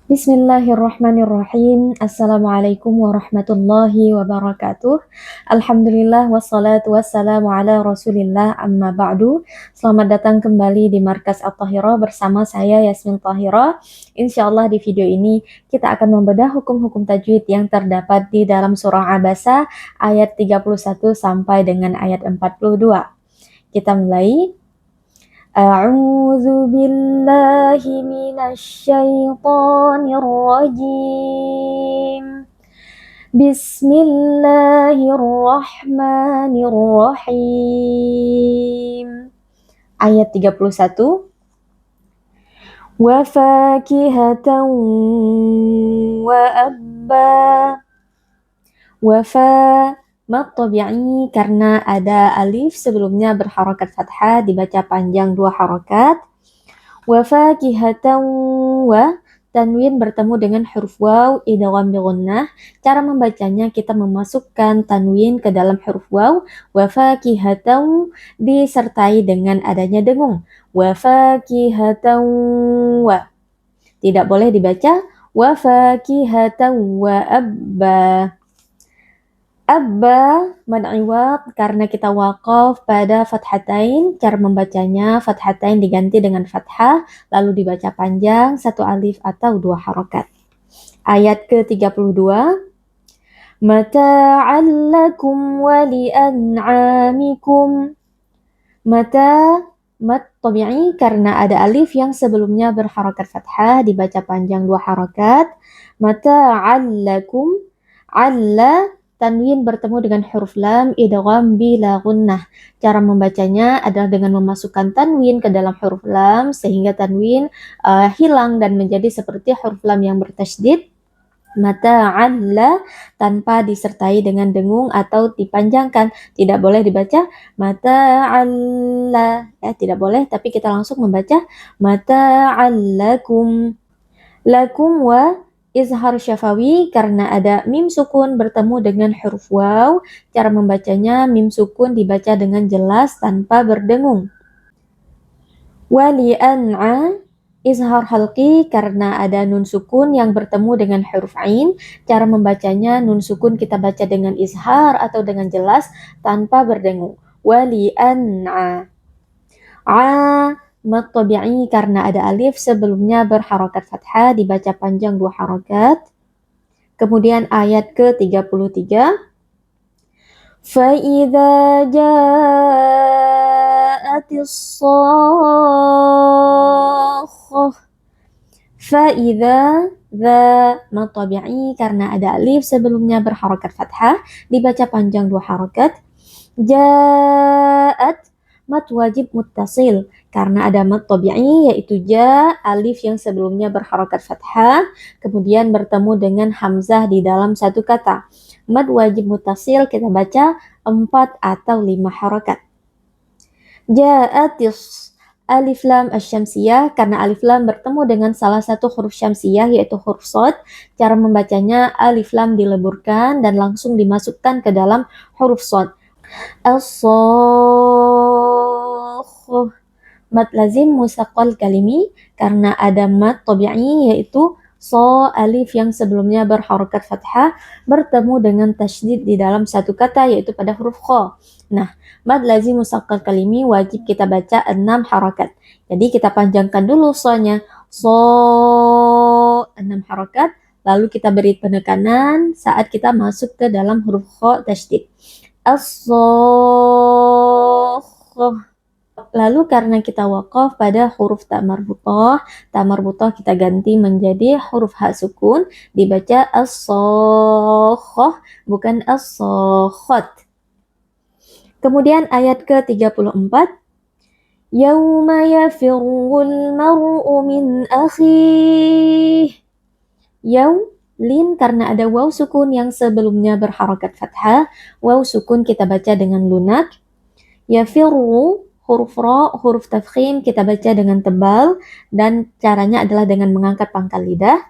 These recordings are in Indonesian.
Bismillahirrahmanirrahim. Assalamualaikum warahmatullahi wabarakatuh. Alhamdulillah wassalatu wassalamu ala rasulillah amma ba'du. Selamat datang kembali di Markas At-Tahirah bersama saya Yasmin Tahirah. Insyaallah di video ini kita akan membedah hukum-hukum tajwid yang terdapat di dalam surah Abasa ayat 31 sampai dengan ayat 42. Kita mulai. A'udzu billahi minasy syaithanir rajim. Bismillahirrahmanirrahim. Ayat 31. Wa fakihatan wa abba. Wa Mad tabi'i karena ada alif sebelumnya berharokat fathah dibaca panjang 2 harokat. Wa fakihatan wa tanwin bertemu dengan huruf waw idgham bi gunnah. Cara membacanya kita memasukkan tanwin ke dalam huruf waw. Wa fakihatan disertai dengan adanya dengung. Wa fakihatan wa. Tidak boleh dibaca wa fakihatan wa abba. Abba mad iwad karena kita waqaf pada fathatain, cara membacanya fathatain diganti dengan fathah lalu dibaca panjang 1 alif atau 2 harokat. Ayat ke-32. Mata'an lakum wa li'an'amikum. Mata mad tabi'i karena ada alif yang sebelumnya berharokat fathah dibaca panjang 2 harokat. Mata'an lakum, alla tanwin bertemu dengan huruf lam idgham bila gunnah. Cara membacanya adalah dengan memasukkan tanwin ke dalam huruf lam sehingga tanwin hilang dan menjadi seperti huruf lam yang bertasydid. Mata'an la tanpa disertai dengan dengung atau dipanjangkan. Tidak boleh dibaca mata'an la. Tidak boleh, tapi kita langsung membaca mata'an lakum. Lakum wa izhar syafawi karena ada mim sukun bertemu dengan huruf waw. Cara membacanya mim sukun dibaca dengan jelas tanpa berdengung. Wali'an'a izhar halqi karena ada nun sukun yang bertemu dengan huruf ain. Cara membacanya nun sukun kita baca dengan izhar atau dengan jelas tanpa berdengung. Wali'an'a. Mad tabi'i karena ada alif sebelumnya berharokat fathah dibaca panjang 2 harokat. Kemudian ayat ke-33. Fa'idha ja'atis sakhah. Fa'idha mad tabi'i karena ada alif sebelumnya berharokat fathah dibaca panjang 2 harokat. Ja'at mad wajib muttasil karena ada mad tabi'i yaitu ja, alif yang sebelumnya berharokat fathah kemudian bertemu dengan hamzah di dalam satu kata. Mad wajib muttasil kita baca 4 atau 5 harokat. Ja'atis alif lam asy-syamsiyah karena alif lam bertemu dengan salah satu huruf syamsiyah yaitu huruf shad. Cara membacanya alif lam dileburkan dan langsung dimasukkan ke dalam huruf shad. As-sakhah. Mad lazim musaqqal kalimi karena ada mad tabi'i yaitu so alif yang sebelumnya berharokat fathah bertemu dengan tasydid di dalam satu kata yaitu pada huruf kha. Nah, mad lazim musaqqal kalimi wajib kita baca 6 harokat. Jadi kita panjangkan dulu so-nya. So 6 harokat lalu kita beri penekanan saat kita masuk ke dalam huruf kha tasydid. As-sakhah. Lalu karena kita waqaf pada huruf ta marbutah kita ganti menjadi huruf ha sukun dibaca as-sakhah bukan as-sakhat. Kemudian ayat ke-34. Yauma yafirrul mar'u min akhih. Lin karena ada waw sukun yang sebelumnya berharokat fathah. Waw sukun kita baca dengan lunak. Yafirru huruf ra, huruf tafkhim kita baca dengan tebal dan caranya adalah dengan mengangkat pangkal lidah.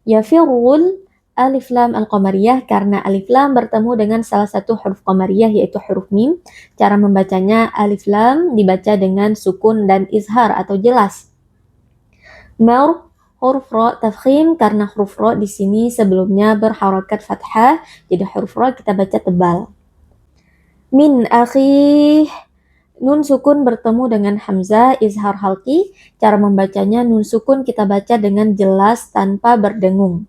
Yafirrul alif lam al-qamariyah karena alif lam bertemu dengan salah satu huruf qamariyah yaitu huruf mim. Cara membacanya alif lam dibaca dengan sukun dan izhar atau jelas. huruf ro tafkhim karena huruf ro di sini sebelumnya berharokat fathah, jadi huruf ro kita baca tebal. Min akhih, nun sukun bertemu dengan hamzah izhar halqi, cara membacanya nun sukun kita baca dengan jelas tanpa berdengung.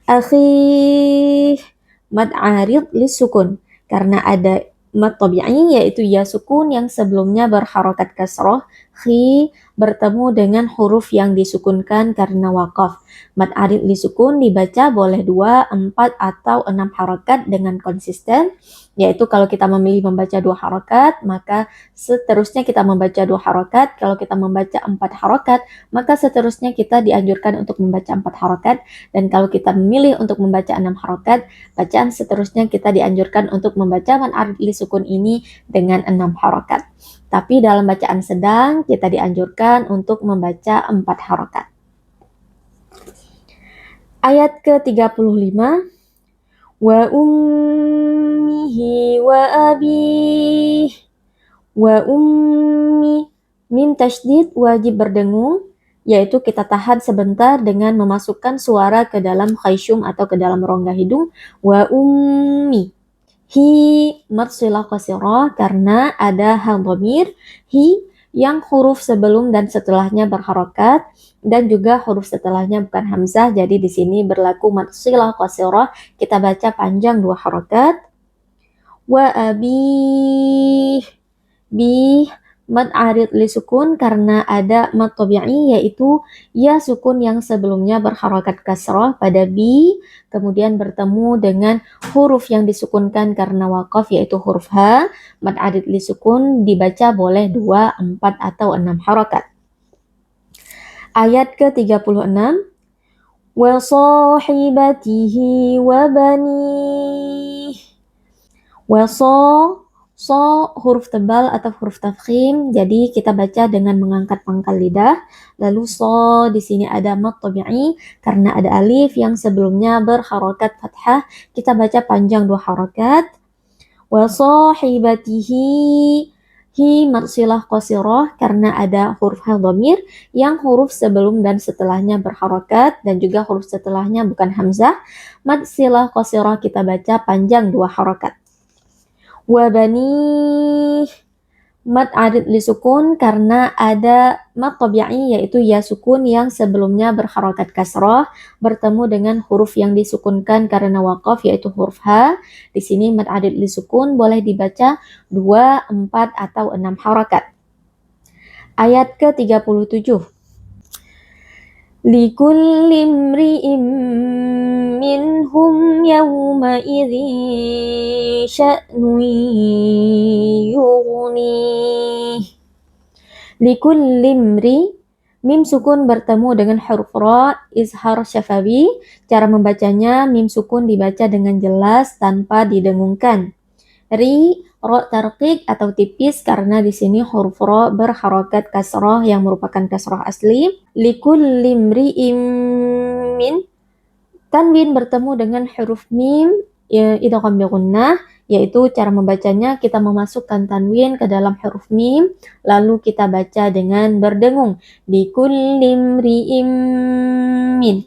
Akhih, mad arid lis sukun, karena ada mad tabi'i yaitu ya sukun yang sebelumnya berharokat kasroh, khi bertemu dengan huruf yang disukunkan karena wakaf. Mad arid lis sukun dibaca boleh 2, 4, atau 6 harokat dengan konsisten, yaitu kalau kita memilih membaca 2 harokat, maka seterusnya kita membaca 2 harokat. Kalau kita membaca 4 harokat, maka seterusnya kita dianjurkan untuk membaca 4 harokat. Dan kalau kita memilih untuk membaca 6 harokat, bacaan seterusnya kita dianjurkan untuk membaca man arid li sukun ini dengan 6 harokat. Tapi dalam bacaan sedang, kita dianjurkan untuk membaca 4 harokat. Ayat ke-35, wa ummihi wa abih, wa ummi, mim tasydid wajib berdengung, yaitu kita tahan sebentar dengan memasukkan suara ke dalam khaysyum atau ke dalam rongga hidung. Wa ummi, hi mad silah qasirah karena ada hal dhamir hi yang huruf sebelum dan setelahnya berharokat, dan juga huruf setelahnya bukan hamzah, jadi di sini berlaku mad silah qasirah, kita baca panjang 2 harokat. Wa abih, bih mad arid li sukun karena ada mad tabi'i yaitu ya sukun yang sebelumnya berharokat kasroh pada bi, kemudian bertemu dengan huruf yang disukunkan karena wakaf yaitu huruf ha. Mad arid li sukun dibaca boleh 2, 4, atau 6 harokat. Ayat ke-36, wa sahibatihi wa banih, wa so huruf tebal atau huruf tafkhim, jadi kita baca dengan mengangkat pangkal lidah. Lalu so di sini ada mad tabi'i karena ada alif yang sebelumnya berharokat fathah, kita baca panjang 2 harokat. Wa sahibatihi, hi mad silah qasirah karena ada huruf hal dhamir yang huruf sebelum dan setelahnya berharokat, dan juga huruf setelahnya bukan hamzah. Mad silah qasirah kita baca panjang 2 harokat. Wa banih, mad arid li sukun karena ada mad tabi'i yaitu ya sukun yang sebelumnya berharokat kasroh bertemu dengan huruf yang disukunkan karena wakaf yaitu huruf ha. Di sini mad arid li sukun boleh dibaca 2, 4, atau 6 harokat. Ayat ke-37, likulli imri'in minhum yawma idzin sya'nun yughnih. Likulli imri, mim sukun bertemu dengan huruf ra izhar syafawi, cara membacanya mim sukun dibaca dengan jelas tanpa didengungkan. Ri ro tarqiq atau tipis karena di sini huruf ro berharokat kasroh yang merupakan kasroh asli. Likulli imri'in min, tanwin bertemu dengan huruf mim idgham bi gunnah, yaitu cara membacanya kita memasukkan tanwin ke dalam huruf mim lalu kita baca dengan berdengung. Likulli imri'in min.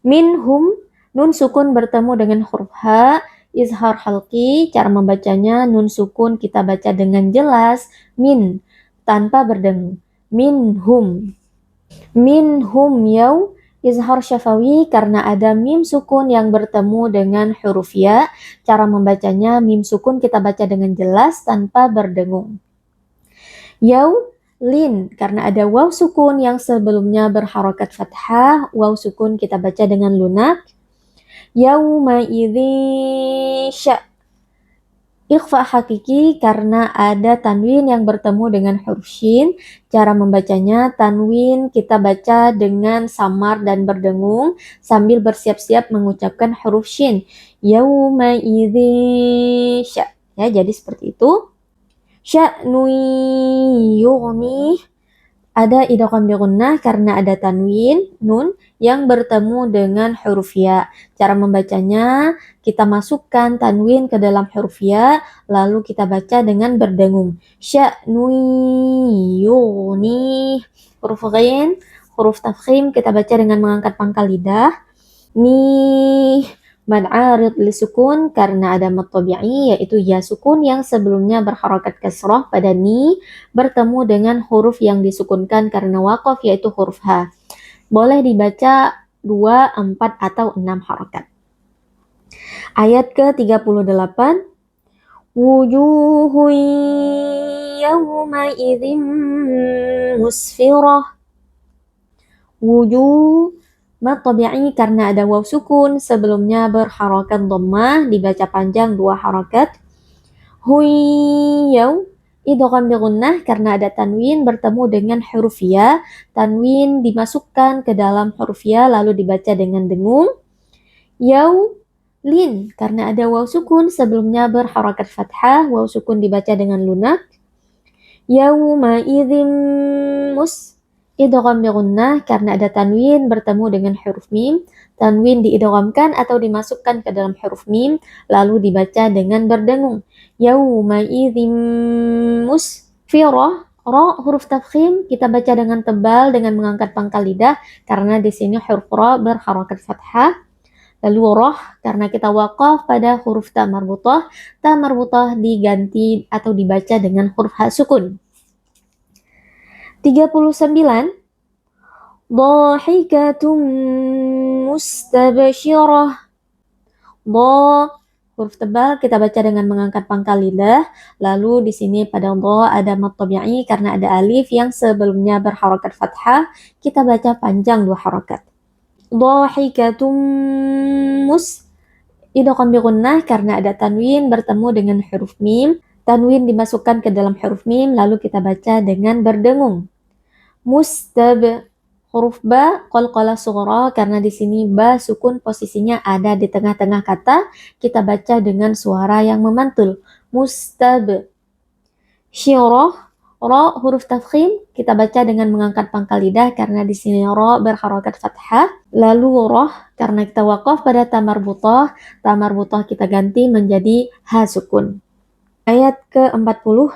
Minhum, nun sukun bertemu dengan huruf ha izhar halqi, cara membacanya nun sukun kita baca dengan jelas min tanpa berdengung. Minhum, minhum yaw izhar syafawi karena ada mim sukun yang bertemu dengan huruf ya, cara membacanya mim sukun kita baca dengan jelas tanpa berdengung. Yaw lin karena ada waw sukun yang sebelumnya berharokat fathah, waw sukun kita baca dengan lunak. Yauma idzin sya, ikhfa hakiki karena ada tanwin yang bertemu dengan huruf shin, cara membacanya tanwin kita baca dengan samar dan berdengung sambil bersiap-siap mengucapkan huruf shin. Yauma idzin sya, ya, jadi seperti itu. Sya'nun yughnih, ada idgham bi gunnah karena ada tanwin nun yang bertemu dengan huruf ya. Cara membacanya kita masukkan tanwin ke dalam huruf ya lalu kita baca dengan berdengung. Sya'nun yughnih, huruf ghain huruf tafkhim kita baca dengan mengangkat pangkal lidah. Ni mad arid li sukun karena ada mad tabi'i yaitu ya sukun yang sebelumnya berharakat kasrah pada ni bertemu dengan huruf yang disukunkan karena waqaf yaitu huruf ha. Boleh dibaca 2, 4 atau 6 harakat. Ayat ke-38 wujuhun yawma idzin musfirah. Wujuh mad tabi'i karena ada waw sukun sebelumnya berharakat dhammah dibaca panjang 2 harakat. Huyaw idgham bi gunnah karena ada tanwin bertemu dengan huruf ya. Tanwin dimasukkan ke dalam huruf ya lalu dibaca dengan dengung. Yaw lin karena ada waw sukun sebelumnya berharakat fathah, waw sukun dibaca dengan lunak. Yauma idzin idgham bi gunnah karena ada tanwin bertemu dengan huruf mim. Tanwin diidghamkan atau dimasukkan ke dalam huruf mim lalu dibaca dengan berdengung. Yauma idzin musfirah. Ra huruf tafkhim kita baca dengan tebal dengan mengangkat pangkal lidah karena di sini huruf ra berharakat fathah. Lalu roh karena kita waqaf pada huruf ta marbutah diganti atau dibaca dengan huruf ha sukun. 39 dhahikatum mustabsyirah. Dha huruf tebal kita baca dengan mengangkat pangkal lidah. Lalu di sini pada dha ada mad tabi'i karena ada alif yang sebelumnya berharakat fathah, kita baca panjang 2 harakat. Dhahikatum idgham bi gunnah karena ada tanwin bertemu dengan huruf mim. Tanwin dimasukkan ke dalam huruf mim lalu kita baca dengan berdengung. Mustab huruf ba qalqalah sughra karena di sini ba sukun posisinya ada di tengah-tengah kata, kita baca dengan suara yang memantul. Mustab syirah ra huruf tafkhim kita baca dengan mengangkat pangkal lidah karena di sini ra berharakat fathah. Lalu roh karena kita waqaf pada ta marbutah kita ganti menjadi ha sukun. Ayat ke-40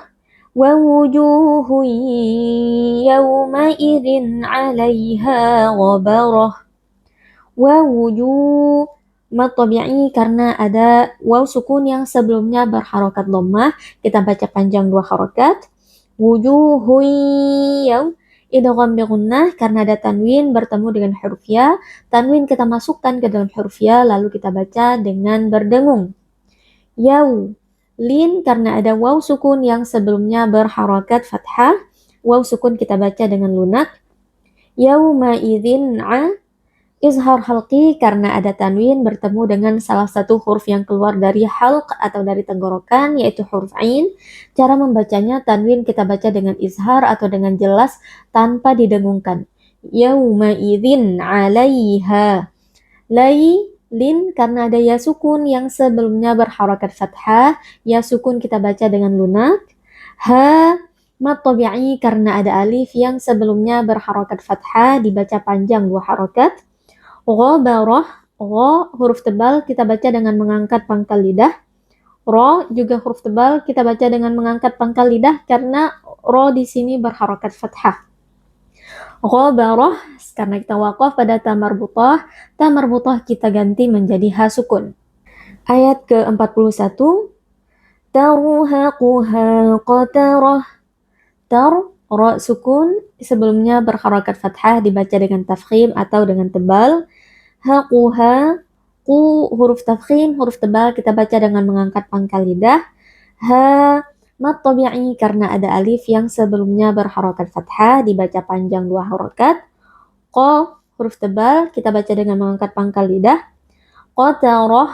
wa wujuhun yawma idzin 'alaiha ghabarah. Wa wujuh mad tabi'i karena ada waw sukun yang sebelumnya berharakat dhammah, kita baca panjang 2 harakat. Wujuhun yaw idgham bi gunnah karena ada tanwin bertemu dengan huruf ya. Tanwin kita masukkan ke dalam huruf ya lalu kita baca dengan berdengung. Yaw lin karena ada waw sukun yang sebelumnya berharakat fathah, waw sukun kita baca dengan lunak. Yauma idzin izhar halqi karena ada tanwin bertemu dengan salah satu huruf yang keluar dari halq atau dari tenggorokan yaitu huruf ain. Cara membacanya tanwin kita baca dengan izhar atau dengan jelas tanpa didengungkan. Yauma idzin 'alaiha. Lin karena ada ya sukun yang sebelumnya berharakat fathah, ya sukun kita baca dengan lunak. Ha mad tabi'i karena ada alif yang sebelumnya berharakat fathah dibaca panjang 2 harakat. Ghabarah gha huruf tebal kita baca dengan mengangkat pangkal lidah. Ra juga huruf tebal kita baca dengan mengangkat pangkal lidah karena ra di sini berharakat fathah. Ghabarah karena kita waqaf pada ta marbutah kita ganti menjadi ha sukun. Ayat ke-41 tarhaquha qatarah. Ra sukun sebelumnya berharakat fathah dibaca dengan tafkhim atau dengan tebal. Haquha qu huruf tafkhim huruf tebal kita baca dengan mengangkat pangkal lidah. Ha mad tabi'i karena ada alif yang sebelumnya berharakat fathah dibaca panjang 2 harakat. Qa huruf tebal kita baca dengan mengangkat pangkal lidah. Qatarah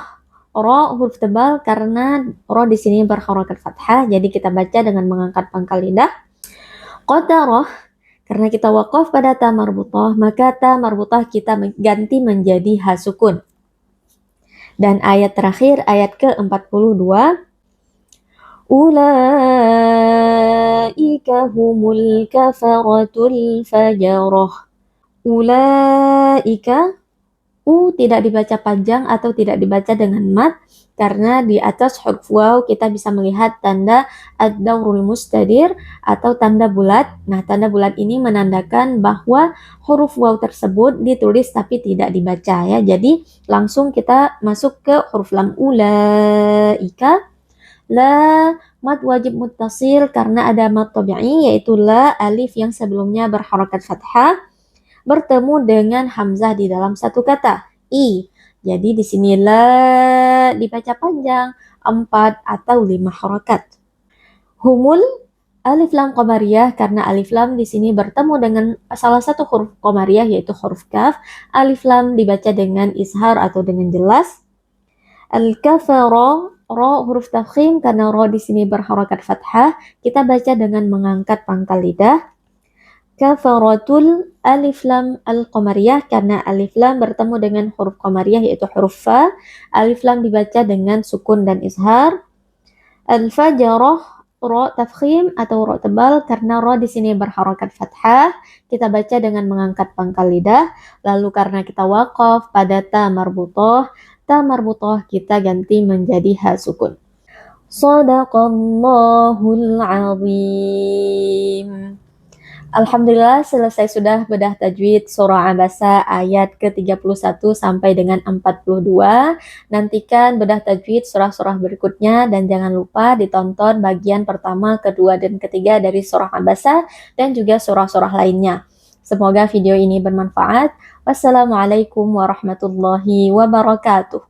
ra huruf tebal karena ra di sini berharakat fathah jadi kita baca dengan mengangkat pangkal lidah. Qatarah karena kita waqaf pada ta marbutah maka ta marbutah kita ganti menjadi ha sukun. Dan ayat terakhir ayat ke-42 ulaika humul kafaratul fajarah. Ulaika U tidak dibaca panjang atau tidak dibaca dengan mat, karena di atas huruf waw kita bisa melihat tanda ad-daurul mustadir atau tanda bulat. Nah, tanda bulat ini menandakan bahwa huruf waw tersebut ditulis tapi tidak dibaca ya. Jadi langsung kita masuk ke huruf lam. Ulaika, la, mad wajib muttasil karena ada mad tabi'i yaitu la, alif yang sebelumnya berharakat fathah bertemu dengan hamzah di dalam satu kata, i. Jadi di sini la dibaca panjang, 4 atau 5 harakat. Humul, alif lam qamariyah karena alif lam di sini bertemu dengan salah satu huruf qamariyah yaitu huruf kaf. Alif lam dibaca dengan izhar atau dengan jelas. Al-kafara, ro huruf tafkhim karena ro di sini berharakat fathah, kita baca dengan mengangkat pangkal lidah. Kafaratul, alif lam al-qamariyah karena alif lam bertemu dengan huruf qamariyah yaitu huruf fa. Alif lam dibaca dengan sukun dan izhar. Al-fajarah, ro tafkhim atau ro tebal karena ro di sini berharakat fathah. Kita baca dengan mengangkat pangkal lidah. Lalu karena kita waqaf pada ta marbutoh kita ganti menjadi ha sukun. Shadaqallahul azim. Alhamdulillah selesai sudah bedah tajwid surah Abasa ayat ke-31 sampai dengan 42. Nantikan bedah tajwid surah-surah berikutnya dan jangan lupa ditonton bagian pertama, kedua, dan ketiga dari surah Abasa dan juga surah-surah lainnya. Semoga video ini bermanfaat. Wassalamualaikum warahmatullahi wabarakatuh.